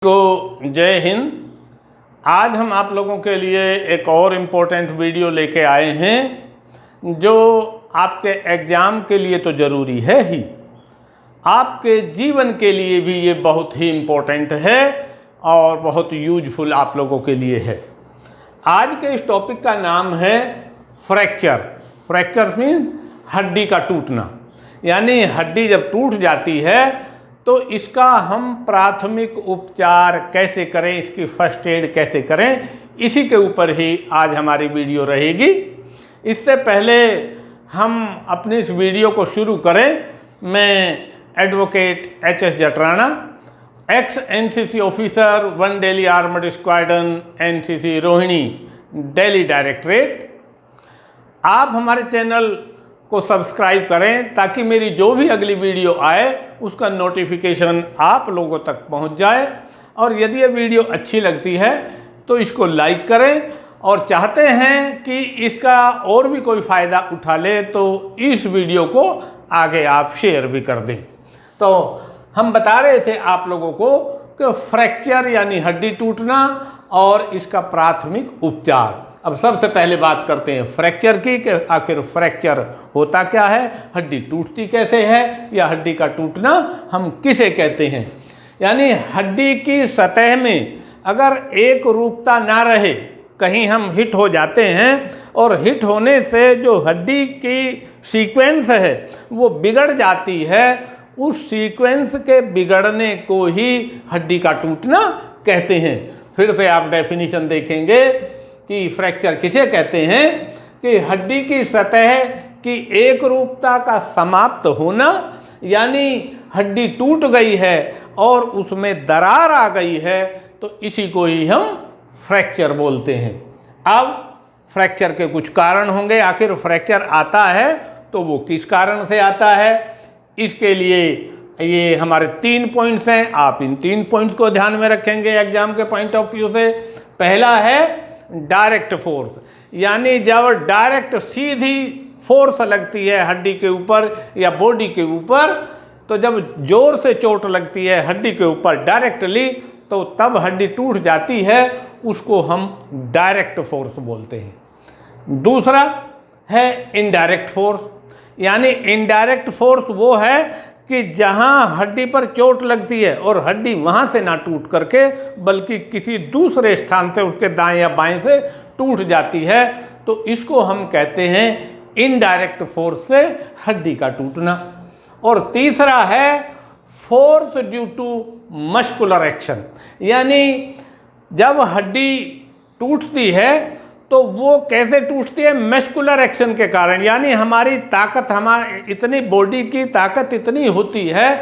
को जय हिंद। आज हम आप लोगों के लिए एक और इम्पोर्टेंट वीडियो लेके आए हैं जो आपके एग्ज़ाम के लिए तो ज़रूरी है ही, आपके जीवन के लिए भी ये बहुत ही इम्पोर्टेंट है और बहुत यूजफुल आप लोगों के लिए है। आज के इस टॉपिक का नाम है फ्रैक्चर। फ्रैक्चर मीन्स हड्डी का टूटना, यानी हड्डी जब टूट जाती है तो इसका हम प्राथमिक उपचार कैसे करें, इसकी फर्स्ट एड कैसे करें, इसी के ऊपर ही आज हमारी वीडियो रहेगी। इससे पहले हम अपनी इस वीडियो को शुरू करें, मैं advocate H S. Jatrana, ex NCC officer, 1 Delhi armoured squadron, NCC Rohini, Delhi directorate. आप हमारे चैनल को सब्सक्राइब करें ताकि मेरी जो भी अगली वीडियो आए उसका नोटिफिकेशन आप लोगों तक पहुंच जाए। और यदि ये वीडियो अच्छी लगती है तो इसको लाइक करें, और चाहते हैं कि इसका और भी कोई फ़ायदा उठा ले तो इस वीडियो को आगे आप शेयर भी कर दें। तो हम बता रहे थे आप लोगों को कि फ्रैक्चर यानी हड्डी टूटना और इसका प्राथमिक उपचार। अब सबसे पहले बात करते हैं फ्रैक्चर की कि आखिर फ्रैक्चर होता क्या है, हड्डी टूटती कैसे है, या हड्डी का टूटना हम किसे कहते हैं। यानी हड्डी की सतह में अगर एक रूपता ना रहे, कहीं हम हिट हो जाते हैं और हिट होने से जो हड्डी की सीक्वेंस है वो बिगड़ जाती है, उस सीक्वेंस के बिगड़ने को ही हड्डी का टूटना कहते हैं। फिर से आप डेफिनेशन देखेंगे कि फ्रैक्चर किसे कहते हैं कि हड्डी की सतह की एक रूपता का समाप्त होना, यानी हड्डी टूट गई है और उसमें दरार आ गई है, तो इसी को ही हम फ्रैक्चर बोलते हैं। अब फ्रैक्चर के कुछ कारण होंगे, आखिर फ्रैक्चर आता है तो वो किस कारण से आता है, इसके लिए ये हमारे 3 पॉइंट्स हैं। आप इन 3 पॉइंट्स को ध्यान में रखेंगे एग्जाम के पॉइंट ऑफ व्यू से। पहला है डायरेक्ट फोर्स, यानी जब डायरेक्ट सीधी फोर्स लगती है हड्डी के ऊपर या बॉडी के ऊपर, तो जब जोर से चोट लगती है हड्डी के ऊपर डायरेक्टली, तो तब हड्डी टूट जाती है, उसको हम डायरेक्ट फोर्स बोलते हैं। दूसरा है इनडायरेक्ट फोर्स, यानी इनडायरेक्ट फोर्स वो है कि जहां हड्डी पर चोट लगती है और हड्डी वहां से ना टूट करके बल्कि किसी दूसरे स्थान से, उसके दाएं या बाएं से टूट जाती है, तो इसको हम कहते हैं इनडायरेक्ट फोर्स से हड्डी का टूटना। और तीसरा है force due to muscular action, यानी जब हड्डी टूटती है तो वो कैसे टूटती है, मस्कुलर एक्शन के कारण। यानी हमारी ताकत, हमारी इतनी बॉडी की ताकत इतनी होती है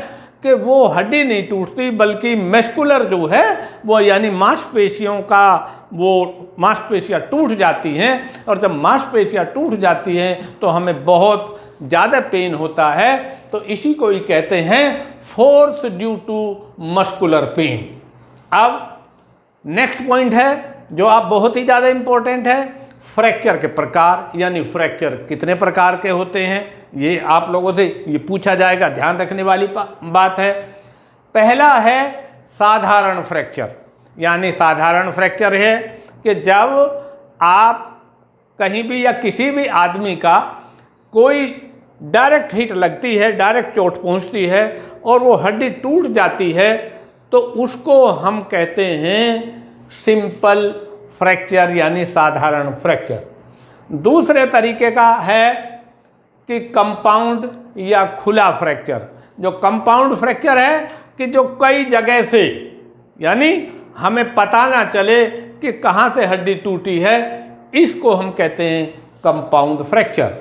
कि वो हड्डी नहीं टूटती बल्कि मस्कुलर जो है वो, यानी मांसपेशियों का, वो मांसपेशियाँ टूट जाती हैं, और जब मांसपेशियाँ टूट जाती हैं तो हमें बहुत ज़्यादा पेन होता है, तो इसी को ही कहते हैं force due to muscular pain. अब नेक्स्ट पॉइंट है जो आप बहुत ही ज़्यादा इम्पोर्टेंट है, फ्रैक्चर के प्रकार, यानी फ्रैक्चर कितने प्रकार के होते हैं, ये आप लोगों से ये पूछा जाएगा, ध्यान रखने वाली बात है। पहला है साधारण फ्रैक्चर, यानी साधारण फ्रैक्चर है कि जब आप कहीं भी या किसी भी आदमी का कोई डायरेक्ट हिट लगती है, डायरेक्ट चोट पहुंचती है और वो हड्डी टूट जाती है, तो उसको हम कहते हैं सिंपल फ्रैक्चर, यानी साधारण फ्रैक्चर। दूसरे तरीके का है कि कंपाउंड या खुला फ्रैक्चर। जो कंपाउंड फ्रैक्चर है कि जो कई जगह से, यानी हमें पता ना चले कि कहाँ से हड्डी टूटी है, इसको हम कहते हैं कंपाउंड फ्रैक्चर।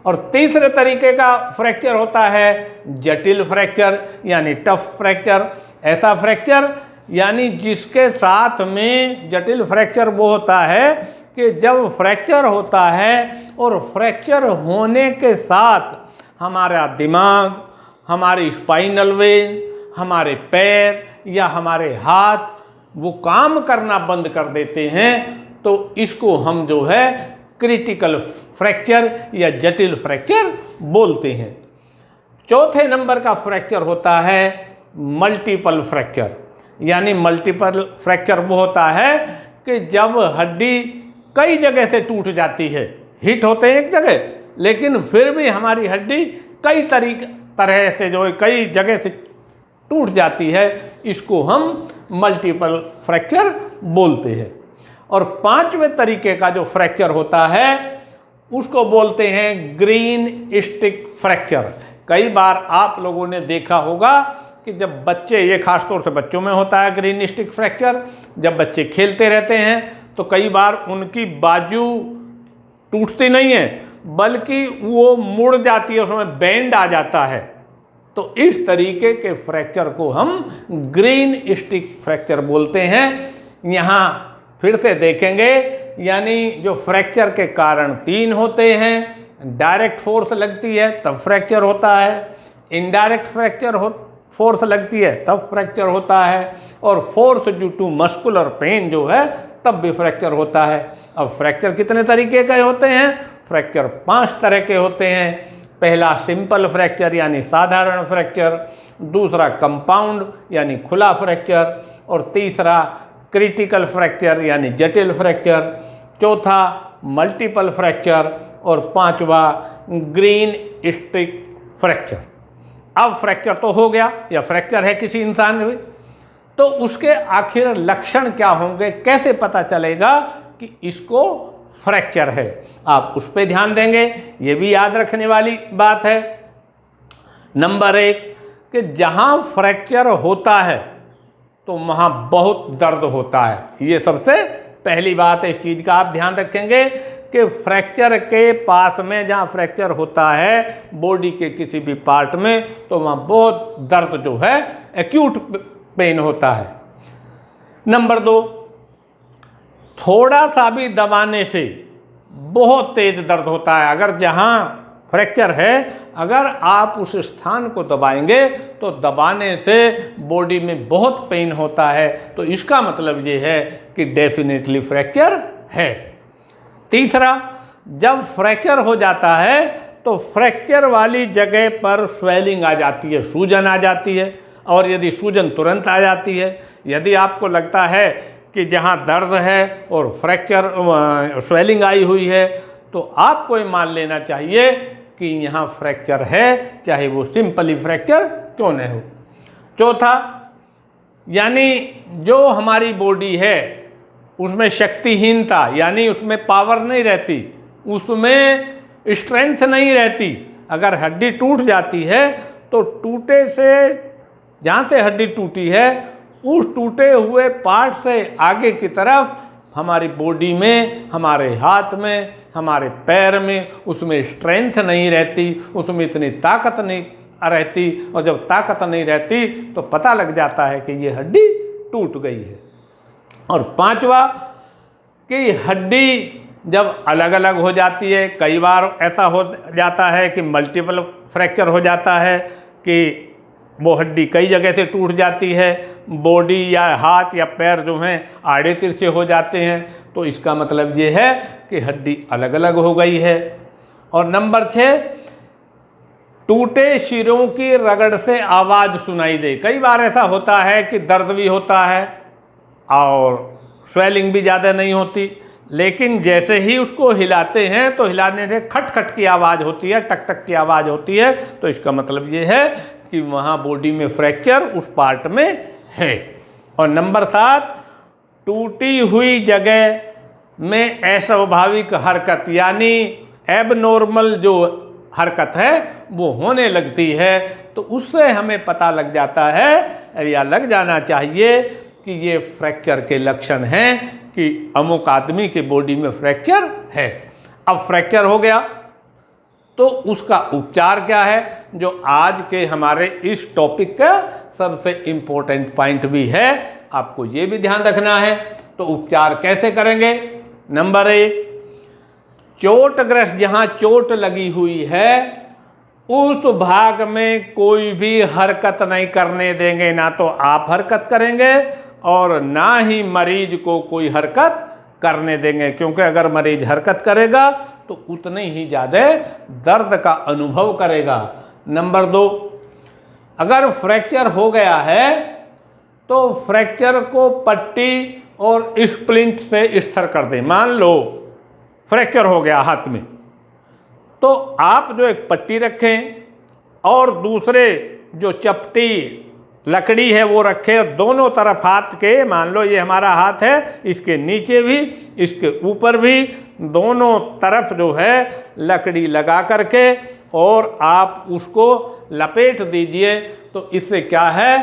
और तीसरे तरीके का फ्रैक्चर होता है जटिल फ्रैक्चर, यानी टफ फ्रैक्चर। ऐसा फ्रैक्चर यानी जिसके साथ में जटिल फ्रैक्चर वो होता है कि जब फ्रैक्चर होता है और फ्रैक्चर होने के साथ हमारा दिमाग, हमारी स्पाइनल वेन, हमारे पैर या हमारे हाथ वो काम करना बंद कर देते हैं, तो इसको हम जो है क्रिटिकल फ्रैक्चर या जटिल फ्रैक्चर बोलते हैं। चौथे नंबर का फ्रैक्चर होता है मल्टीपल फ्रैक्चर, यानी मल्टीपल फ्रैक्चर वो होता है कि जब हड्डी कई जगह से टूट जाती है, हिट होते हैं एक जगह, लेकिन फिर भी हमारी हड्डी कई तरह से जो है कई जगह से टूट जाती है, इसको हम मल्टीपल फ्रैक्चर बोलते हैं। और पांचवें तरीके का जो फ्रैक्चर होता है उसको बोलते हैं ग्रीन स्टिक फ्रैक्चर। कई बार आप लोगों ने देखा होगा कि जब बच्चे, ये खासतौर से बच्चों में होता है ग्रीन स्टिक फ्रैक्चर, जब बच्चे खेलते रहते हैं तो कई बार उनकी बाजू टूटती नहीं है बल्कि वो मुड़ जाती है, उसमें बेंड आ जाता है। तो इस तरीके के फ्रैक्चर को हम ग्रीन स्टिक फ्रैक्चर बोलते हैं। यहाँ फिर से देखेंगे, यानी जो फ्रैक्चर के कारण तीन होते हैं। डायरेक्ट फोर्स लगती है तब फ्रैक्चर होता है, इनडायरेक्ट फोर्स लगती है तब फ्रैक्चर होता है, और force due to muscular pain जो है तब भी फ्रैक्चर होता है। अब फ्रैक्चर कितने तरीके के होते हैं? फ्रैक्चर 5 तरह के होते हैं। पहला सिंपल फ्रैक्चर यानी साधारण फ्रैक्चर, दूसरा कंपाउंड यानी खुला फ्रैक्चर, और तीसरा क्रिटिकल फ्रैक्चर यानी जटिल फ्रैक्चर, चौथा मल्टीपल फ्रैक्चर, और पांचवा ग्रीन स्टिक फ्रैक्चर। अब फ्रैक्चर तो हो गया या फ्रैक्चर है किसी इंसान में, तो उसके आखिर लक्षण क्या होंगे, कैसे पता चलेगा कि इसको फ्रैक्चर है? आप उस पर ध्यान देंगे, ये भी याद रखने वाली बात है। नंबर 1 कि जहाँ फ्रैक्चर होता है तो वहाँ बहुत दर्द होता है। ये सबसे पहली बात है, इस चीज़ का आप ध्यान रखेंगे कि फ्रैक्चर के पास में जहाँ फ्रैक्चर होता है बॉडी के किसी भी पार्ट में, तो वहाँ बहुत दर्द जो है एक्यूट पेन होता है। नंबर 2, थोड़ा सा भी दबाने से बहुत तेज दर्द होता है। अगर जहाँ फ्रैक्चर है, अगर आप उस स्थान को दबाएंगे तो दबाने से बॉडी में बहुत पेन होता है, तो इसका मतलब ये है कि डेफिनेटली फ्रैक्चर है। तीसरा, जब फ्रैक्चर हो जाता है तो फ्रैक्चर वाली जगह पर स्वेलिंग आ जाती है, सूजन आ जाती है, और यदि सूजन तुरंत आ जाती है, यदि आपको लगता है कि जहाँ दर्द है और फ्रैक्चर स्वेलिंग आई हुई है, तो आपको ये मान लेना चाहिए कि यहाँ फ्रैक्चर है, चाहे वो सिंपली फ्रैक्चर क्यों न हो। चौथा, यानी जो हमारी बॉडी है उसमें शक्तिहीनता, यानी उसमें पावर नहीं रहती, उसमें स्ट्रेंथ नहीं रहती। अगर हड्डी टूट जाती है तो टूटे से, जहाँ से हड्डी टूटी है उस टूटे हुए पार्ट से आगे की तरफ हमारी बॉडी में, हमारे हाथ में, हमारे पैर में उसमें स्ट्रेंथ नहीं रहती, उसमें इतनी ताकत नहीं रहती, और जब ताकत नहीं रहती तो पता लग जाता है कि ये हड्डी टूट गई है। और पांचवा कि हड्डी जब अलग अलग हो जाती है, कई बार ऐसा हो जाता है कि मल्टीपल फ्रैक्चर हो जाता है कि वो हड्डी कई जगह से टूट जाती है, बॉडी या हाथ या पैर जो हैं आड़े तिरछे हो जाते हैं, तो इसका मतलब ये है कि हड्डी अलग अलग हो गई है। और नंबर 6, टूटे शिरों की रगड़ से आवाज़ सुनाई दे। कई बार ऐसा होता है कि दर्द भी होता है और स्वेलिंग भी ज़्यादा नहीं होती, लेकिन जैसे ही उसको हिलाते हैं तो हिलाने से खट खट की आवाज़ होती है, टक टक की आवाज़ होती है, तो इसका मतलब ये है कि वहाँ बॉडी में फ्रैक्चर उस पार्ट में है। और नंबर 7, टूटी हुई जगह में अस्वाभाविक हरकत, यानी एबनॉर्मल जो हरकत है वो होने लगती है, तो उससे हमें पता लग जाता है या लग जाना चाहिए कि ये फ्रैक्चर के लक्षण हैं कि अमुक आदमी के बॉडी में फ्रैक्चर है। अब फ्रैक्चर हो गया तो उसका उपचार क्या है, जो आज के हमारे इस टॉपिक का सबसे इम्पोर्टेंट पॉइंट भी है, आपको ये भी ध्यान रखना है। तो उपचार कैसे करेंगे? नंबर 1, चोटग्रस्त, जहाँ चोट लगी हुई है उस भाग में कोई भी हरकत नहीं करने देंगे, ना तो आप हरकत करेंगे और ना ही मरीज को कोई हरकत करने देंगे, क्योंकि अगर मरीज हरकत करेगा तो उतने ही ज़्यादा दर्द का अनुभव करेगा। नंबर 2, अगर फ्रैक्चर हो गया है तो फ्रैक्चर को पट्टी और स्प्लिंट से स्थिर कर दें। मान लो फ्रैक्चर हो गया हाथ में, तो आप जो एक पट्टी रखें और दूसरे जो चपटी लकड़ी है वो रखें, और दोनों तरफ हाथ के, मान लो ये हमारा हाथ है, इसके नीचे भी इसके ऊपर भी दोनों तरफ जो है लकड़ी लगा करके और आप उसको लपेट दीजिए। तो इससे क्या है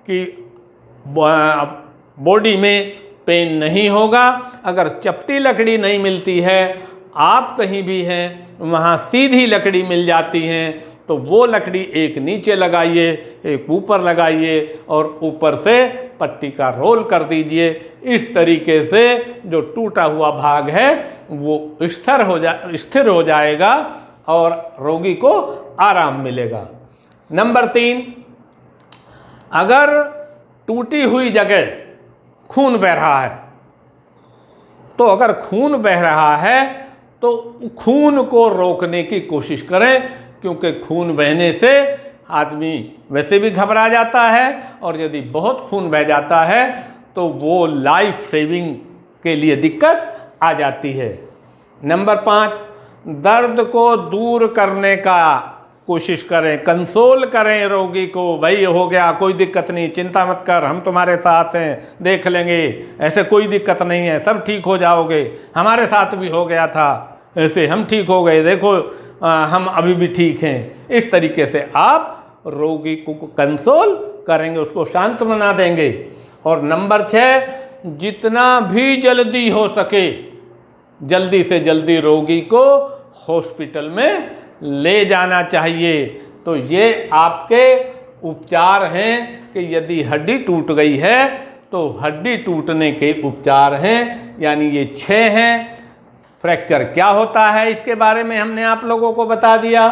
कि बॉडी में पेन नहीं होगा। अगर चपटी लकड़ी नहीं मिलती है, आप कहीं भी हैं वहाँ सीधी लकड़ी मिल जाती हैं, तो वो लकड़ी एक नीचे लगाइए, एक ऊपर लगाइए और ऊपर से पट्टी का रोल कर दीजिए। इस तरीके से जो टूटा हुआ भाग है वो स्थिर हो जाएगा और रोगी को आराम मिलेगा। नंबर 3, अगर टूटी हुई जगह खून बह रहा है, तो अगर खून बह रहा है तो खून को रोकने की कोशिश करें, क्योंकि खून बहने से आदमी वैसे भी घबरा जाता है और यदि बहुत खून बह जाता है तो वो लाइफ सेविंग के लिए दिक्कत आ जाती है। नंबर 5, दर्द को दूर करने का कोशिश करें, कंसोल करें रोगी को, भाई हो गया, कोई दिक्कत नहीं, चिंता मत कर, हम तुम्हारे साथ हैं, देख लेंगे, ऐसे कोई दिक्कत नहीं है, सब ठीक हो जाओगे, हमारे साथ भी हो गया था, ऐसे हम ठीक हो गए, देखो हम अभी भी ठीक हैं। इस तरीके से आप रोगी को कंसोल करेंगे, उसको शांत बना देंगे। और नंबर 6, जितना भी जल्दी हो सके जल्दी से जल्दी रोगी को हॉस्पिटल में ले जाना चाहिए। तो ये आपके उपचार हैं कि यदि हड्डी टूट गई है तो हड्डी टूटने के उपचार हैं, यानी ये 6 हैं। फ्रैक्चर क्या होता है इसके बारे में हमने आप लोगों को बता दिया।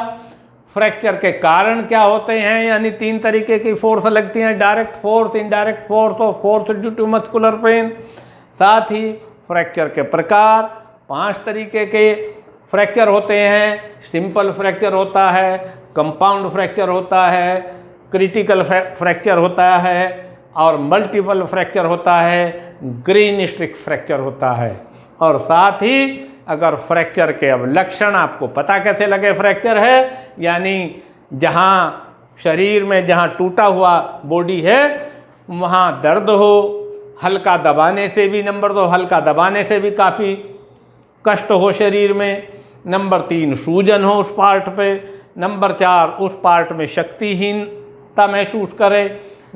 फ्रैक्चर के कारण क्या होते हैं, यानी 3 तरीके की फोर्स लगती हैं, डायरेक्ट फोर्स, इनडायरेक्ट फोर्स और force due to muscular pain. साथ ही फ्रैक्चर के प्रकार 5 तरीके के फ्रैक्चर होते हैं। सिंपल फ्रैक्चर होता है, कंपाउंड फ्रैक्चर होता है, क्रिटिकल फ्रैक्चर होता है और मल्टीपल फ्रैक्चर होता है, ग्रीन स्ट्रिक फ्रैक्चर होता है। और साथ ही अगर फ्रैक्चर के अब लक्षण आपको पता कैसे लगे फ्रैक्चर है, यानी जहाँ शरीर में जहाँ टूटा हुआ बॉडी है वहाँ दर्द हो, हल्का दबाने से भी, नंबर 2 हल्का दबाने से भी काफ़ी कष्ट हो शरीर में। नंबर 3 सूजन हो उस पार्ट पे। नंबर 4 उस पार्ट में शक्तिहीनता महसूस करे।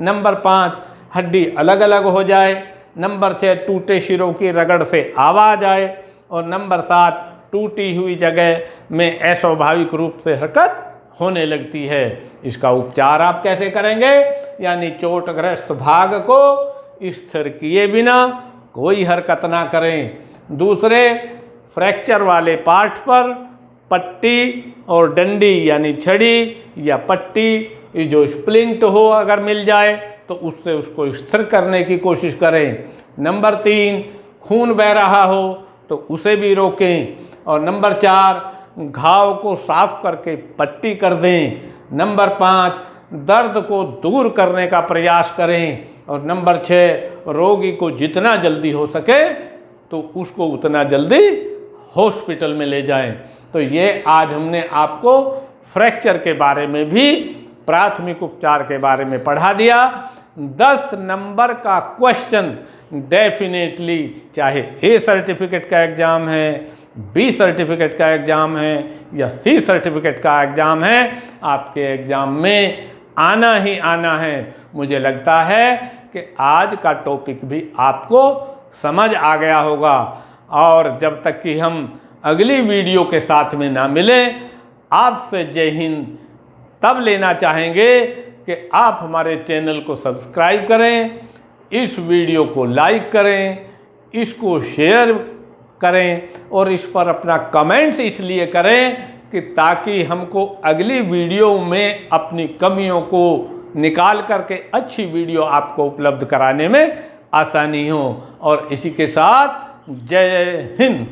नंबर 5 हड्डी अलग अलग हो जाए। नंबर 6 टूटे शिरों की रगड़ से आवाज़ आए। और नंबर 7 टूटी हुई जगह में अस्वाभाविक रूप से हरकत होने लगती है। इसका उपचार आप कैसे करेंगे, यानी चोटग्रस्त भाग को स्थिर किए बिना कोई हरकत ना करें। दूसरे फ्रैक्चर वाले पार्ट पर पट्टी और डंडी यानी छड़ी या पट्टी जो स्प्लिंट हो अगर मिल जाए तो उससे उसको स्थिर करने की कोशिश करें। नंबर 3 खून बह रहा हो तो उसे भी रोकें। और नंबर 4 घाव को साफ करके पट्टी कर दें। नंबर 5 दर्द को दूर करने का प्रयास करें। और नंबर 6 रोगी को जितना जल्दी हो सके तो उसको उतना जल्दी हॉस्पिटल में ले जाएं। तो ये आज हमने आपको फ्रैक्चर के बारे में भी, प्राथमिक उपचार के बारे में पढ़ा दिया। 10 नंबर का क्वेश्चन डेफिनेटली, चाहे ए सर्टिफिकेट का एग्ज़ाम है, बी सर्टिफिकेट का एग्ज़ाम है या सी सर्टिफिकेट का एग्ज़ाम है, आपके एग्ज़ाम में आना ही आना है। मुझे लगता है कि आज का टॉपिक भी आपको समझ आ गया होगा। और जब तक कि हम अगली वीडियो के साथ में ना मिलें, आपसे जय हिंद तब लेना चाहेंगे कि आप हमारे चैनल को सब्सक्राइब करें, इस वीडियो को लाइक करें, इसको शेयर करें और इस पर अपना कमेंट्स इसलिए करें कि ताकि हमको अगली वीडियो में अपनी कमियों को निकाल करके अच्छी वीडियो आपको उपलब्ध कराने में आसानी हो। और इसी के साथ जय हिंद।